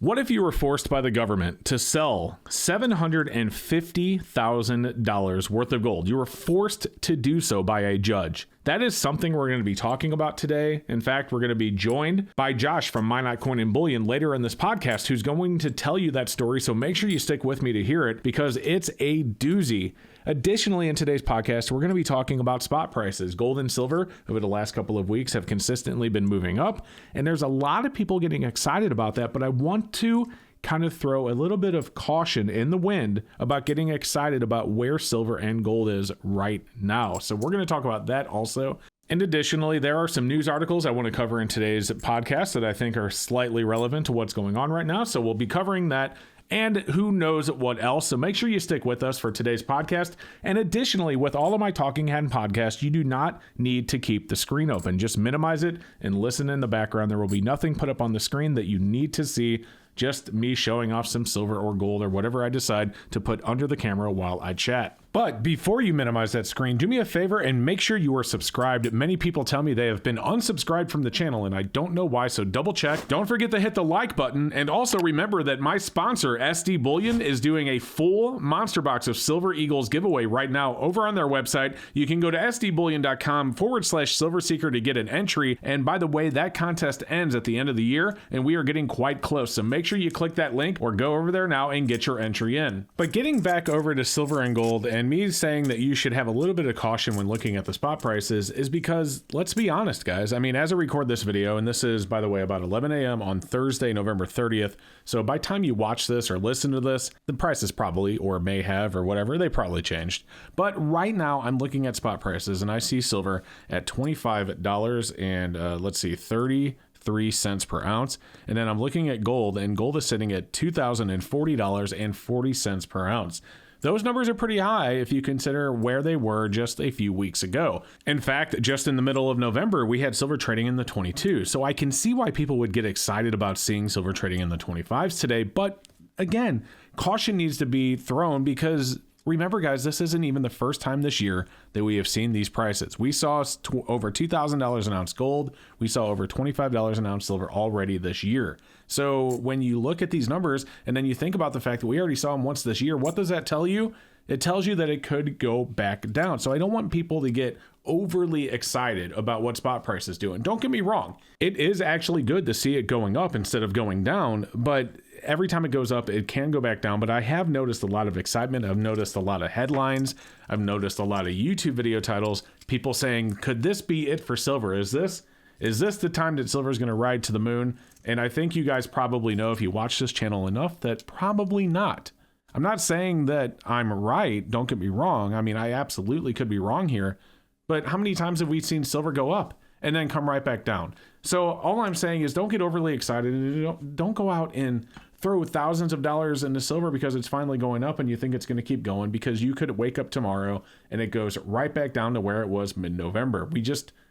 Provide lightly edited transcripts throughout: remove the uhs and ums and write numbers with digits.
What if you were forced by the government to sell $750,000 worth of gold? You were forced to do so by a judge. That is something we're going to be talking about today. In fact, we're going to be joined by Josh from My Not Coin and Bullion later in this podcast, who's going to tell you that story. So make sure you stick with me to hear it because it's a doozy. Additionally, in today's podcast, we're going to be talking about spot prices. Gold and silver over the last couple of weeks have consistently been moving up, and there's a lot of people getting excited about that, but I want to kind of throw a little bit of caution in the wind about getting excited about where silver and gold is right now. So we're going to talk about that also. And additionally, there are some news articles I want to cover in today's podcast that I think are slightly relevant to what's going on right now. So we'll be covering that and who knows what else. So make sure you stick with us for today's podcast. And additionally, with all of my Talking Head podcasts, you do not need to keep the screen open. Just minimize it and listen in the background. There will be nothing put up on the screen that you need to see. Just me showing off some silver or gold or whatever I decide to put under the camera while I chat. But before you minimize that screen, do me a favor and make sure you are subscribed. Many people tell me they have been unsubscribed from the channel and I don't know why, so double check. Don't forget to hit the like button, and also remember that my sponsor, SD Bullion, is doing a full monster box of Silver Eagles giveaway right now over on their website. You can go to sdbullion.com/silverseeker to get an entry. And by the way, that contest ends at the end of the year and we are getting quite close. So make sure you click that link or go over there now and get your entry in. But getting back over to silver and gold, and me saying that you should have a little bit of caution when looking at the spot prices is because, let's be honest, guys. I mean, as I record this video, and this is, by the way, about 11 a.m. on Thursday, November 30th. So by the time you watch this or listen to this, the prices probably, or may have, or whatever, they probably changed. But right now, I'm looking at spot prices, and I see silver at $25 and, 33 cents per ounce. And then I'm looking at gold, and gold is sitting at $2,040.40 per ounce. Those numbers are pretty high if you consider where they were just a few weeks ago. In fact, just in the middle of November, we had silver trading in the 22. So I can see why people would get excited about seeing silver trading in the 25s today. But again, caution needs to be thrown because remember, guys, this isn't even the first time this year that we have seen these prices. We saw over $2,000 an ounce gold. We saw over $25 an ounce silver already this year. So when you look at these numbers and then you think about the fact that we already saw them once this year, what does that tell you? It tells you that it could go back down. So I don't want people to get overly excited about what spot price is doing. Don't get me wrong. It is actually good to see it going up instead of going down, but every time it goes up, it can go back down. But I have noticed a lot of excitement. I've noticed a lot of headlines. I've noticed a lot of YouTube video titles, people saying, could this be it for silver? Is this the time that silver is going to ride to the moon? And I think you guys probably know, if you watch this channel enough, that probably not. I'm not saying that I'm right. Don't get me wrong. I mean, I absolutely could be wrong here. But how many times have we seen silver go up and then come right back down? So all I'm saying is don't get overly excited. Don't go out and throw thousands of dollars into silver because it's finally going up and you think it's going to keep going, because you could wake up tomorrow and it goes right back down to where it was mid-November.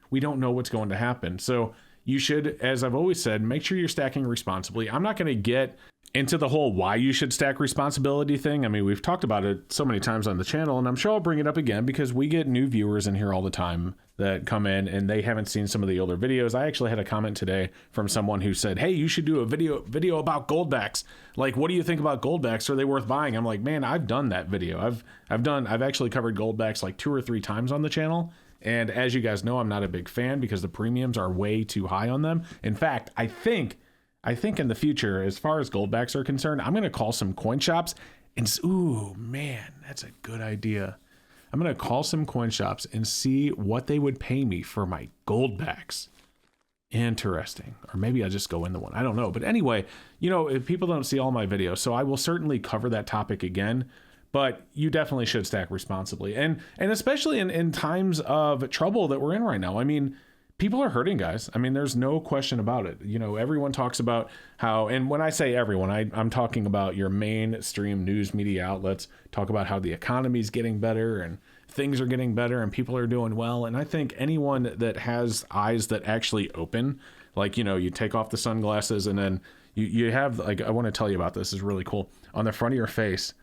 We don't know what's going to happen. So you should, as I've always said, make sure you're stacking responsibly. I'm not going to get into the whole why you should stack responsibility thing. I mean, we've talked about it so many times on the channel, and I'm sure I'll bring it up again because we get new viewers in here all the time that come in and they haven't seen some of the older videos. I actually had a comment today from someone who said, hey, you should do a video about goldbacks. Like, what do you think about goldbacks? Are they worth buying? I'm like, man, I've done that video. I've actually covered goldbacks like 2 or 3 times on the channel. And as you guys know, I'm not a big fan because the premiums are way too high on them. In fact, I think in the future, as far as goldbacks are concerned, I'm going to call some coin shops and, ooh, man, that's a good idea. I'm going to call some coin shops and see what they would pay me for my goldbacks. Interesting. Or maybe I'll just go into one. I don't know. But anyway, if people don't see all my videos, so I will certainly cover that topic again. But you definitely should stack responsibly. And especially in times of trouble that we're in right now. I mean, people are hurting, guys. I mean, there's no question about it. Everyone talks about how, and when I say everyone, I'm talking about your mainstream news media outlets talk about how the economy's getting better and things are getting better and people are doing well. And I think anyone that has eyes that actually open, like, you take off the sunglasses and then you have, like, I want to tell you about this. It's really cool. On the front of your face,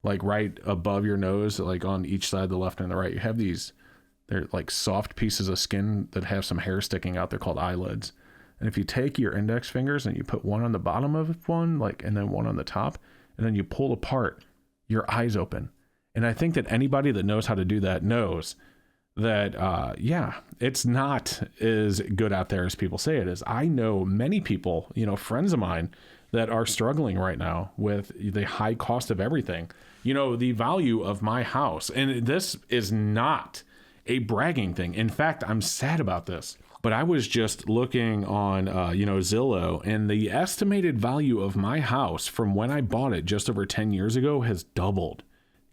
like right above your nose, like on each side, the left and the right, you have they're like soft pieces of skin that have some hair sticking out. They're called eyelids. And if you take your index fingers and you put one on the bottom of one, like, and then one on the top, and then you pull apart, your eyes open. And I think that anybody that knows how to do that knows that, it's not as good out there as people say it is. I know many people, friends of mine that are struggling right now with the high cost of everything. The value of my house, and this is not a bragging thing. In fact, I'm sad about this, but I was just looking on, Zillow, and the estimated value of my house from when I bought it just over 10 years ago has doubled.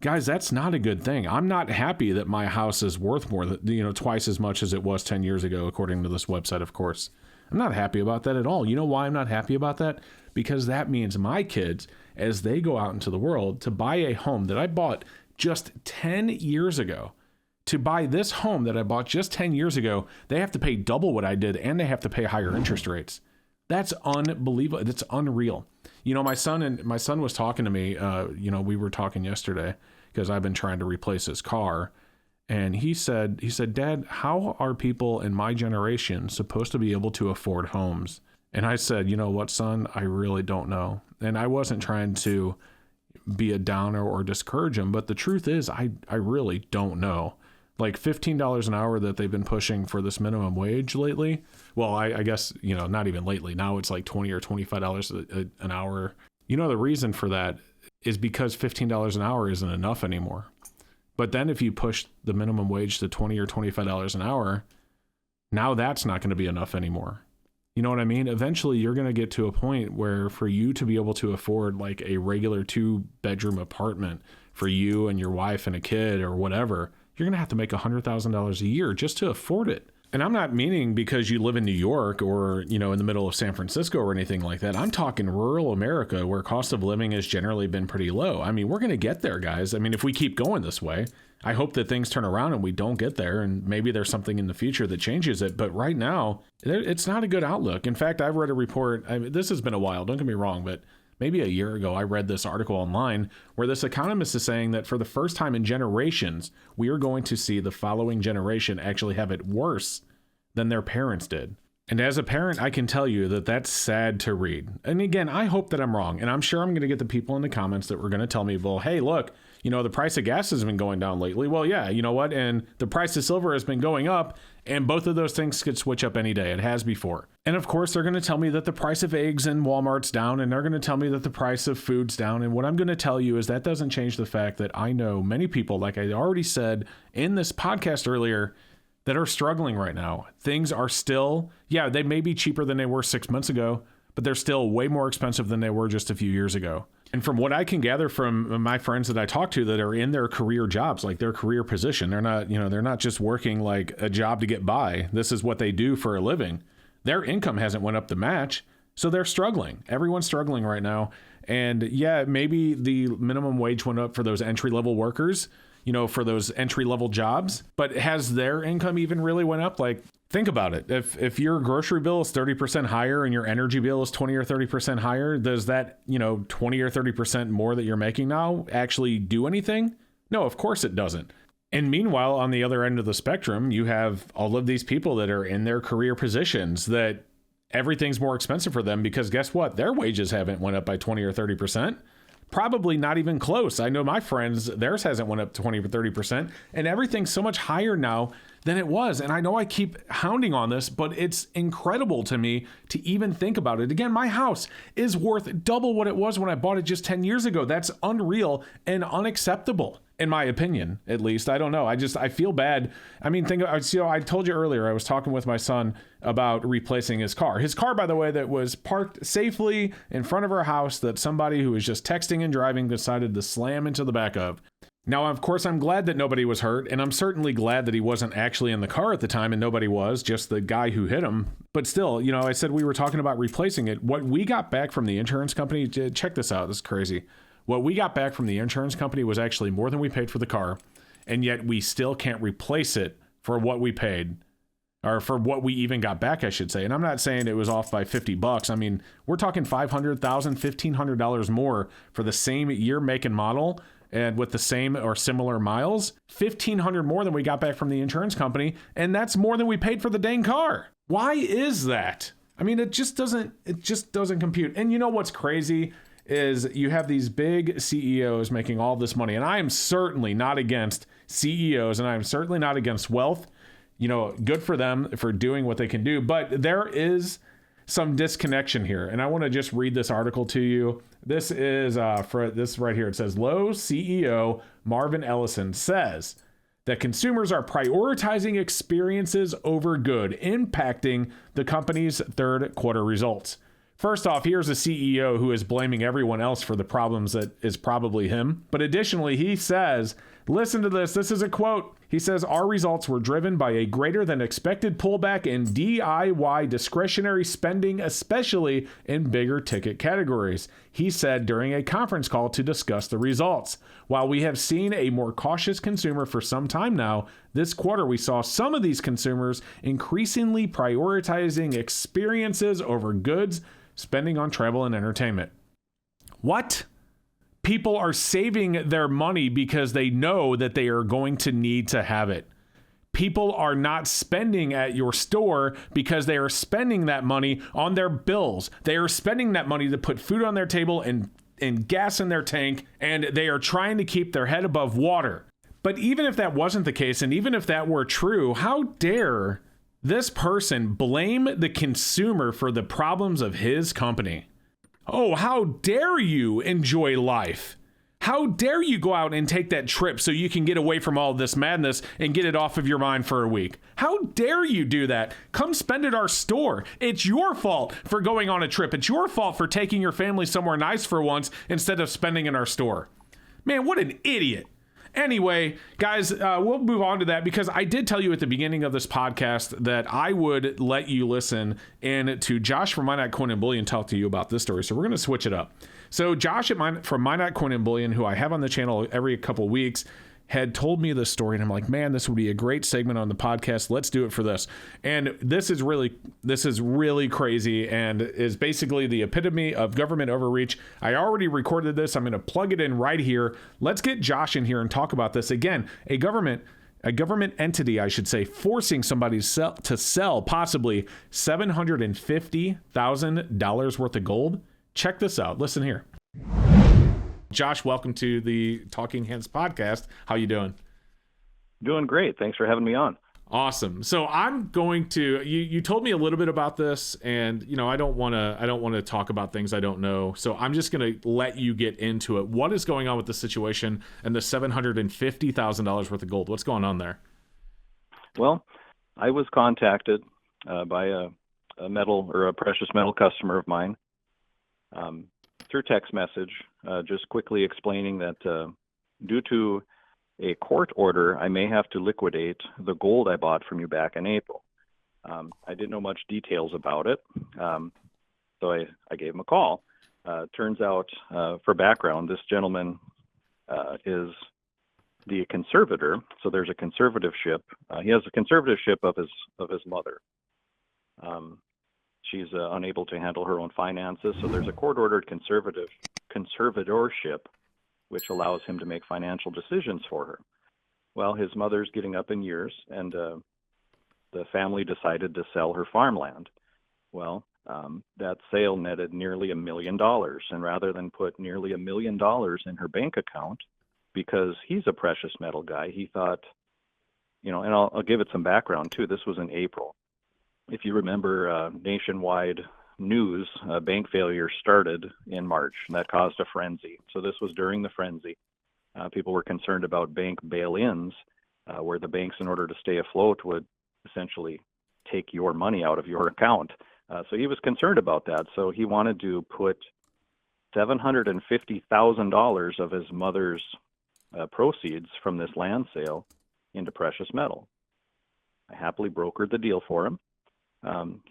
Guys, that's not a good thing. I'm not happy that my house is worth more than, twice as much as it was 10 years ago, according to this website, of course. I'm not happy about that at all. You know why I'm not happy about that? Because that means my kids, as they go out into the world to buy a home that I bought just 10 years ago, to buy this home that I bought just 10 years ago, they have to pay double what I did, and they have to pay higher interest rates. That's unbelievable. That's unreal. My son was talking to me, we were talking yesterday because I've been trying to replace his car. And he said, Dad, how are people in my generation supposed to be able to afford homes? And I said, you know what, son, I really don't know. And I wasn't trying to be a downer or discourage him, but the truth is I really don't know. Like $15 an hour that they've been pushing for this minimum wage lately. Well, I guess, not even lately. Now it's like $20 or $25 an hour. The reason for that is because $15 an hour isn't enough anymore. But then if you push the minimum wage to $20 or $25 an hour, now that's not going to be enough anymore. You know what I mean? Eventually you're going to get to a point where for you to be able to afford like a regular 2-bedroom apartment for you and your wife and a kid or whatever, you're going to have to make $100,000 a year just to afford it. And I'm not meaning because you live in New York or, in the middle of San Francisco or anything like that. I'm talking rural America where cost of living has generally been pretty low. I mean, we're going to get there, guys. I mean, if we keep going this way, I hope that things turn around and we don't get there. And maybe there's something in the future that changes it. But right now, it's not a good outlook. In fact, I've read a report. This has been a while. Don't get me wrong, but maybe a year ago, I read this article online where this economist is saying that for the first time in generations, we are going to see the following generation actually have it worse than their parents did. And as a parent, I can tell you that that's sad to read. And again, I hope that I'm wrong. And I'm sure I'm going to get the people in the comments that were going to tell me, well, hey, look, the price of gas has been going down lately. Well, yeah, you know what? And the price of silver has been going up. And both of those things could switch up any day. It has before. And of course, they're going to tell me that the price of eggs in Walmart's down. And they're going to tell me that the price of food's down. And what I'm going to tell you is that doesn't change the fact that I know many people, like I already said in this podcast earlier, that are struggling right now. Things are still, they may be cheaper than they were 6 months ago, but they're still way more expensive than they were just a few years ago. And from what I can gather from my friends that I talk to that are in their career jobs, like their career position, they're not just working like a job to get by. This is what they do for a living. Their income hasn't went up to match, so they're struggling. Everyone's struggling right now. And maybe the minimum wage went up for those entry-level workers, for those entry-level jobs, but has their income even really went up? Like, think about it. If your grocery bill is 30% higher and your energy bill is 20 or 30% higher, does that, 20 or 30% more that you're making now actually do anything? No, of course it doesn't. And meanwhile, on the other end of the spectrum, you have all of these people that are in their career positions that everything's more expensive for them because guess what? Their wages haven't went up by 20 or 30%. Probably not even close. I know my friends, theirs hasn't went up 20 or 30%, and everything's so much higher now than it was. And I know I keep hounding on this, but it's incredible to me to even think about it. Again, my house is worth double what it was when I bought it just 10 years ago. That's unreal and unacceptable, in my opinion, at least. I don't know. I feel bad. I mean, I told you earlier, I was talking with my son about replacing his car. His car, by the way, that was parked safely in front of our house that somebody who was just texting and driving decided to slam into the back of. Now, of course, I'm glad that nobody was hurt, and I'm certainly glad that he wasn't actually in the car at the time and nobody was, just the guy who hit him. But still, I said we were talking about replacing it. What we got back from the insurance company, check this out, this is crazy. What we got back from the insurance company was actually more than we paid for the car, and yet we still can't replace it for what we paid, or for what we even got back, I should say. And I'm not saying it was off by $50. I mean, we're talking $500, $1,500 more for the same year, make, and model, and with the same or similar miles. $1,500 more than we got back from the insurance company, and that's more than we paid for the dang car. Why is that? I mean, it just doesn't compute. And you know what's crazy is you have these big CEOs making all this money. And I am certainly not against CEOs, and I'm certainly not against wealth. You know, good for them for doing what they can do. But there is some disconnection here. And I want to just read this article to you. This is for this right here. It says Lowe's CEO Marvin Ellison says that consumers are prioritizing experiences over good, impacting the company's third quarter results. First off, here's a CEO who is blaming everyone else for the problems that is probably him. But additionally, he says, listen to this. This is a quote. He says, our results were driven by a greater than expected pullback in DIY discretionary spending, especially in bigger ticket categories, he said during a conference call to discuss the results. While we have seen a more cautious consumer for some time now, this quarter we saw some of these consumers increasingly prioritizing experiences over goods, spending on travel and entertainment. What? People are saving their money because they know that they are going to need to have it. People are not spending at your store because they are spending that money on their bills. They are spending that money to put food on their table and gas in their tank, and they are trying to keep their head above water. But even if that wasn't the case, and even if that were true, how dare this person blame the consumer for the problems of his company? Oh, how dare you enjoy life? How dare you go out and take that trip so you can get away from all this madness and get it off of your mind for a week? How dare you do that? Come spend at our store. It's your fault for going on a trip. It's your fault for taking your family somewhere nice for once instead of spending in our store. Man, what an idiot. Anyway, guys, we'll move on to that because I did tell you at the beginning of this podcast that I would let you listen and to Josh from My Not Coin and Bullion talk to you about this story. So we're going to switch it up. So Josh from My Not Coin and Bullion, who I have on the channel every couple weeks, had told me this story, and I'm like, man, this would be a great segment on the podcast. Let's do it for this. And this is really crazy and is basically the epitome of government overreach. I already recorded this. I'm going to plug it in right here. Let's get Josh in here and talk about this. Again, a government entity, I should say, forcing somebody to sell possibly $750,000 worth of gold. Check this out. Listen here. Josh, welcome to the Talking Hands podcast. How you doing? Doing great. Thanks for having me on. Awesome. So I'm going to, you told me a little bit about this, and you know, I don't want to talk about things I don't know. So I'm just going to let you get into it. What is going on with the situation and the $750,000 worth of gold? What's going on there? Well, I was contacted by a metal or a precious metal customer of mine through text message, just quickly explaining that due to a court order, I may have to liquidate the gold I bought from you back in April. I didn't know much details about it, so I gave him a call. Turns out, for background, this gentleman is the conservator, so there's a conservatorship. He has a conservatorship of his mother. She's unable to handle her own finances, so there's a court-ordered conservatorship, which allows him to make financial decisions for her. Well, his mother's getting up in years, and the family decided to sell her farmland. Well, that sale netted nearly $1 million, and rather than put nearly $1 million in her bank account, because he's a precious metal guy, he thought, you know, and I'll give it some background too. This was in April. If you remember, nationwide news, bank failure started in March, and that caused a frenzy. So this was during the frenzy. People were concerned about bank bail-ins, where the banks, in order to stay afloat, would essentially take your money out of your account. So he was concerned about that. So he wanted to put $750,000 of his mother's proceeds from this land sale into precious metal. I happily brokered the deal for him.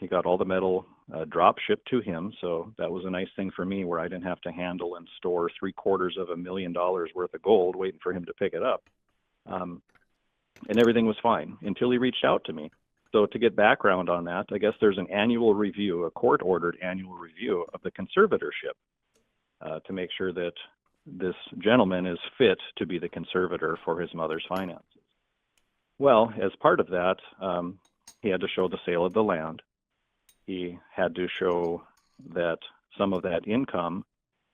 He got all the metal drop shipped to him, so that was a nice thing for me where I didn't have to handle and store $750,000 worth of gold waiting for him to pick it up. And everything was fine until he reached out to me. So to get background on that, I guess there's an annual review, a court-ordered annual review of the conservatorship to make sure that this gentleman is fit to be the conservator for his mother's finances. Well, as part of that, he had to show the sale of the land. He had to show that some of that income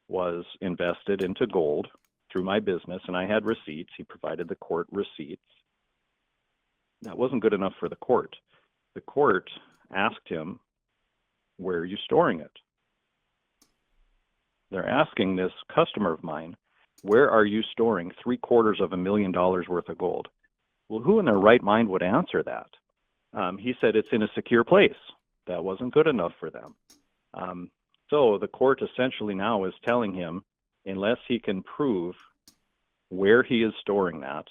was invested into gold through my business, and I had receipts. He provided the court receipts. That wasn't good enough for the court. The court asked him, where are you storing it? They're asking this customer of mine, where are you storing $750,000 worth of gold? Well, who in their right mind would answer that? He said it's in a secure place. That wasn't good enough for them. So the court essentially now is telling him, unless he can prove where he is storing that,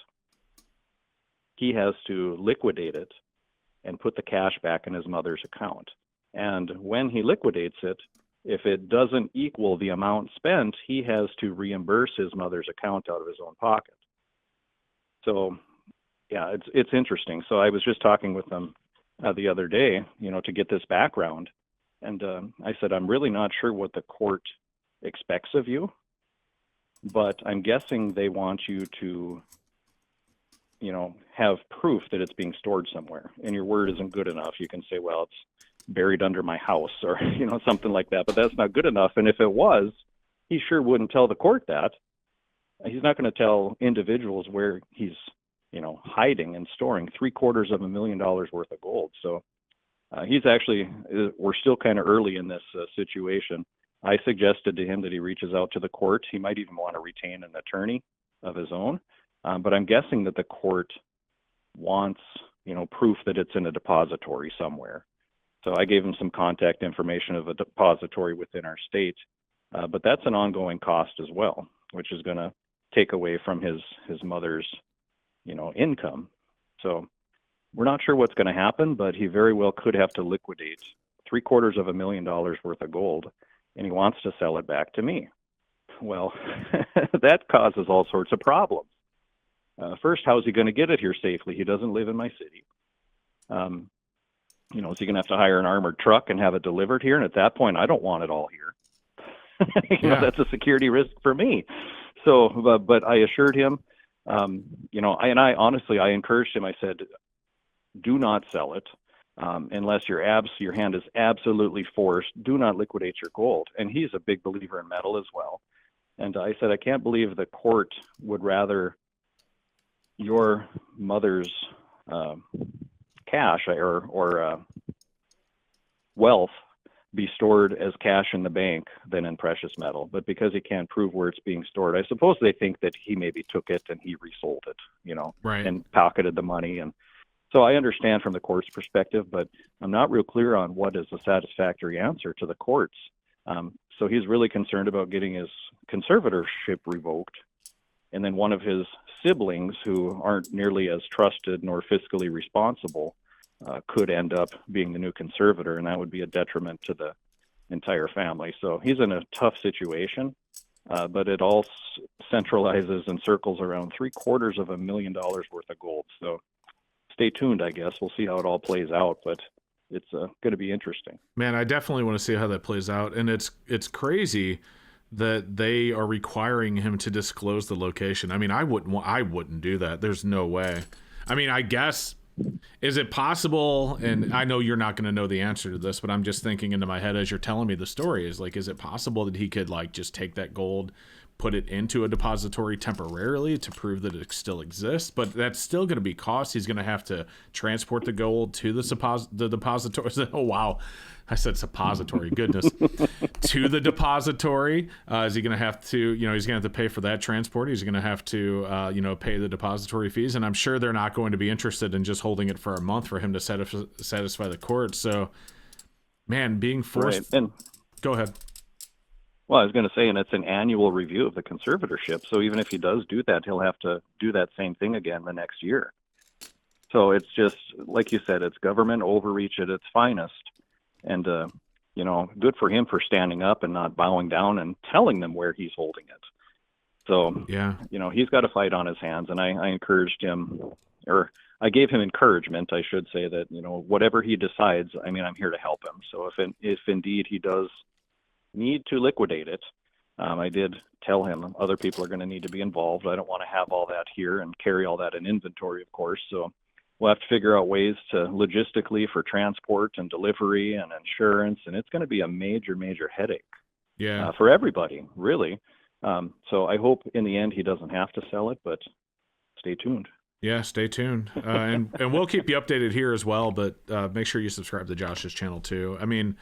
he has to liquidate it and put the cash back in his mother's account. And when he liquidates it, if it doesn't equal the amount spent, he has to reimburse his mother's account out of his own pocket. So, yeah, it's interesting. So I was just talking with them the other day, to get this background. And I said, I'm really not sure what the court expects of you, but I'm guessing they want you to, have proof that it's being stored somewhere. And your word isn't good enough. You can say, well, it's buried under my house or, something like that. But that's not good enough. And if it was, he sure wouldn't tell the court that. He's not going to tell individuals where he's, hiding and storing $750,000 worth of gold. So he's actually, we're still kind of early in this situation. I suggested to him that he reaches out to the court. He might even want to retain an attorney of his own. But I'm guessing that the court wants, proof that it's in a depository somewhere. So I gave him some contact information of a depository within our state. But that's an ongoing cost as well, which is going to take away from his mother's, income. So we're not sure what's going to happen, but he very well could have to liquidate $750,000 worth of gold, and he wants to sell it back to me. Well, that causes all sorts of problems. First, how is he going to get it here safely? He doesn't live in my city. Is he going to have to hire an armored truck and have it delivered here? And at that point, I don't want it all here. That's a security risk for me. So, but I assured him, I honestly, I encouraged him. I said, do not sell it unless your hand is absolutely forced. Do not liquidate your gold. And he's a big believer in metal as well. And I said, I can't believe the court would rather your mother's cash or wealth be stored as cash in the bank than in precious metal. But because he can't prove where it's being stored, I suppose they think that he maybe took it and he resold it, right, and pocketed the money. And so I understand from the court's perspective, but I'm not real clear on what is a satisfactory answer to the courts. So he's really concerned about getting his conservatorship revoked. And then one of his siblings, who aren't nearly as trusted nor fiscally responsible, could end up being the new conservator, and that would be a detriment to the entire family. So he's in a tough situation, but it all centralizes and circles around $750,000 worth of gold. So stay tuned, I guess. We'll see how it all plays out, but it's going to be interesting. Man, I definitely want to see how that plays out, and it's crazy that they are requiring him to disclose the location. I mean, I wouldn't do that. There's no way. I mean, I guess, is it possible, and I know you're not going to know the answer to this, but I'm just thinking into my head as you're telling me the story, is it possible that he could just take that gold, put it into a depository temporarily to prove that it still exists? But that's still going to be cost. He's going to have to transport the gold to the depository. Oh, wow. I said suppository. Goodness. To the depository. Is he going to have to, he's going to have to pay for that transport. He's going to have to, pay the depository fees. And I'm sure they're not going to be interested in just holding it for a month for him to satisfy the court. So, man, being forced. Right. And go ahead. Well, I was going to say, and it's an annual review of the conservatorship. So even if he does do that, he'll have to do that same thing again the next year. So it's just, like you said, it's government overreach at its finest. And, good for him for standing up and not bowing down and telling them where he's holding it. So, yeah, he's got a fight on his hands. And I encouraged him, or I gave him encouragement, I should say, that, whatever he decides, I'm here to help him. So if indeed he does need to liquidate it, I did tell him other people are going to need to be involved. I don't want to have all that here and carry all that in inventory, of course. So we'll have to figure out ways to logistically for transport and delivery and insurance, and it's going to be a major, major headache for everybody, really. So I hope in the end he doesn't have to sell it, but stay tuned. Yeah, stay tuned. And we'll keep you updated here as well, but make sure you subscribe to Josh's channel too. I mean,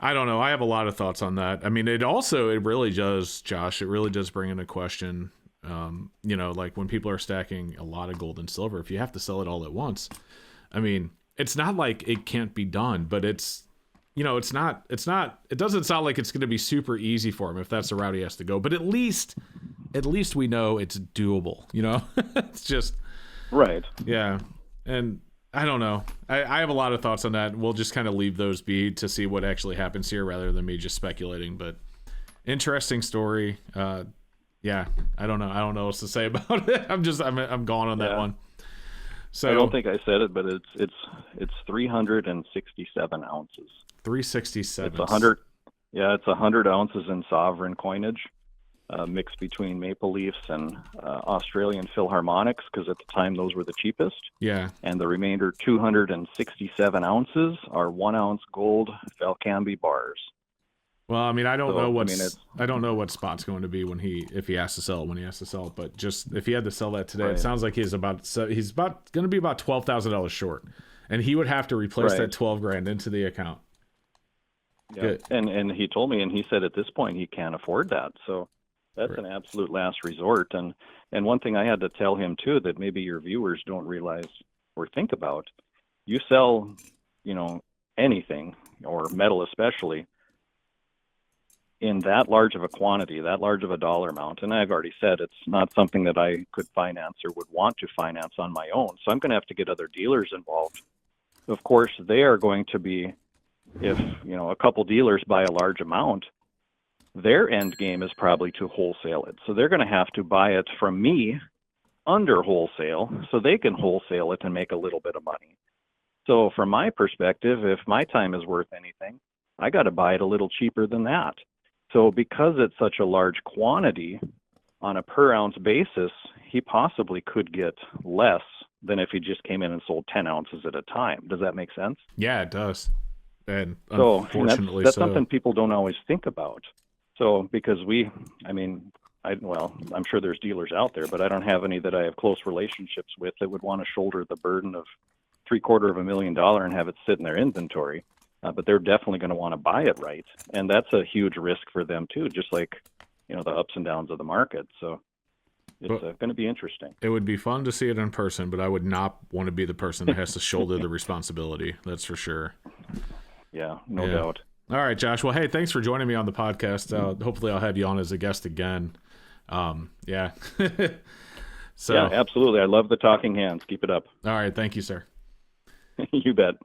I don't know. I have a lot of thoughts on that. I mean, it really does, Josh, it really does bring into question, like when people are stacking a lot of gold and silver, if you have to sell it all at once, I mean, it's not like it can't be done, but it doesn't sound like it's going to be super easy for him if that's the route he has to go. But at least we know it's doable, It's just right. Yeah. And I don't know. I have a lot of thoughts on that. We'll just kind of leave those be to see what actually happens here rather than me just speculating, but interesting story. Yeah, I don't know. I don't know what to say about it. I'm gone on that one. So I don't think I said it, but it's 367 ounces. 367. It's 100. Yeah, it's 100 ounces in sovereign coinage, mixed between maple leafs and Australian Philharmonics, because at the time those were the cheapest. Yeah. And the remainder 267 ounces are 1 ounce gold Valcambi bars. Well, I mean, I don't know what spot's going to be if he has to sell it, but just if he had to sell that today, It sounds like he's going to be about $12,000 short, and he would have to replace that $12,000 into the account. Yeah, and he told me, and he said at this point he can't afford that, so that's an absolute last resort. And one thing I had to tell him too that maybe your viewers don't realize or think about: you sell, anything or metal especially, in that large of a quantity, that large of a dollar amount, and I've already said it's not something that I could finance or would want to finance on my own. So I'm going to have to get other dealers involved. Of course, they are going to be, if a couple dealers buy a large amount, their end game is probably to wholesale it. So they're going to have to buy it from me under wholesale so they can wholesale it and make a little bit of money. So from my perspective, if my time is worth anything, I got to buy it a little cheaper than that. So because it's such a large quantity on a per ounce basis, he possibly could get less than if he just came in and sold 10 ounces at a time. Does that make sense? Yeah, it does. And unfortunately, that's something people don't always think about. So because I'm sure there's dealers out there, but I don't have any that I have close relationships with that would want to shoulder the burden of $750,000 and have it sit in their inventory. But they're definitely going to want to buy it right. And that's a huge risk for them too, just like, the ups and downs of the market. So it's going to be interesting. It would be fun to see it in person, but I would not want to be the person that has to shoulder the responsibility. That's for sure. Yeah, no doubt. All right, Josh. Well, hey, thanks for joining me on the podcast. Hopefully I'll have you on as a guest again. Yeah. So yeah, absolutely. I love the talking hands. Keep it up. All right. Thank you, sir. You bet.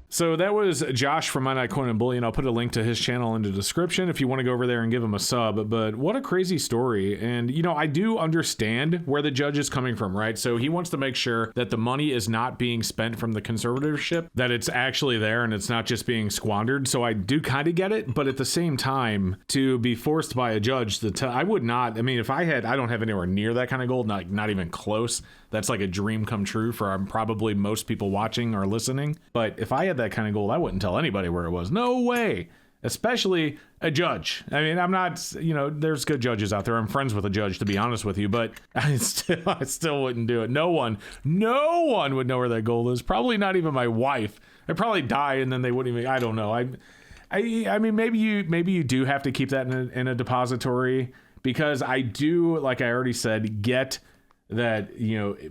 So that was Josh from My Night Coin and Bullion. I'll put a link to his channel in the description if you want to go over there and give him a sub. But what a crazy story. And, I do understand where the judge is coming from, right? So he wants to make sure that the money is not being spent from the conservatorship, that it's actually there and it's not just being squandered. So I do kind of get it. But at the same time, to be forced by a judge I would not. I mean, if I don't have anywhere near that kind of gold, not even close. That's like a dream come true for probably most people watching or listening. But if I had that kind of gold, I wouldn't tell anybody where it was. No way. Especially a judge. I mean, I'm not, there's good judges out there. I'm friends with a judge, to be honest with you, but I still wouldn't do it. No one would know where that gold is. Probably not even my wife. I'd probably die and then they wouldn't even, I don't know. I mean, maybe you do have to keep that in a depository, because I do, like I already said, get that,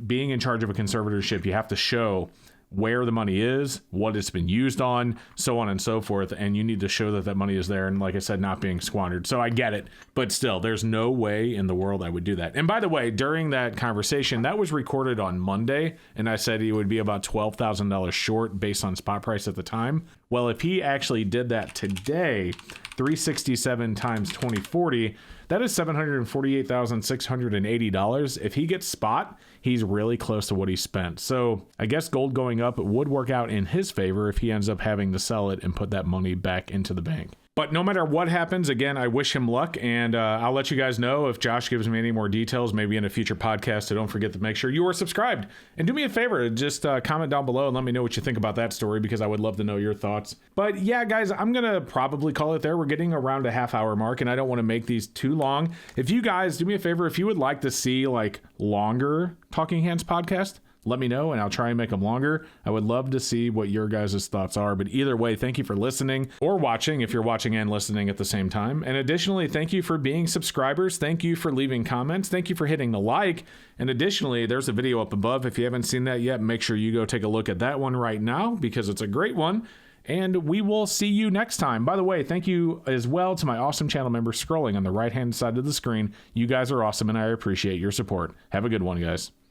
being in charge of a conservatorship, you have to show where the money is, what it's been used on, so on and so forth, and you need to show that money is there and, like I said, not being squandered. So I get it, but still, there's no way in the world I would do that. And by the way, during that conversation, that was recorded on Monday, and I said he would be about $12,000 short based on spot price at the time. Well, if he actually did that today, 367 times 2040, that is $748,680. If he gets spot, he's really close to what he spent. So I guess gold going up would work out in his favor if he ends up having to sell it and put that money back into the bank. But no matter what happens, again, I wish him luck, and I'll let you guys know if Josh gives me any more details, maybe in a future podcast. So don't forget to make sure you are subscribed. And do me a favor, just comment down below and let me know what you think about that story, because I would love to know your thoughts. But yeah, guys, I'm going to probably call it there. We're getting around a half-hour mark, and I don't want to make these too long. If you guys, do me a favor, if you would like to see like longer Talking Hands podcast, let me know, and I'll try and make them longer. I would love to see what your guys' thoughts are. But either way, thank you for listening or watching if you're watching and listening at the same time. And additionally, thank you for being subscribers. Thank you for leaving comments. Thank you for hitting the like. And additionally, there's a video up above. If you haven't seen that yet, make sure you go take a look at that one right now, because it's a great one. And we will see you next time. By the way, thank you as well to my awesome channel members scrolling on the right-hand side of the screen. You guys are awesome, and I appreciate your support. Have a good one, guys.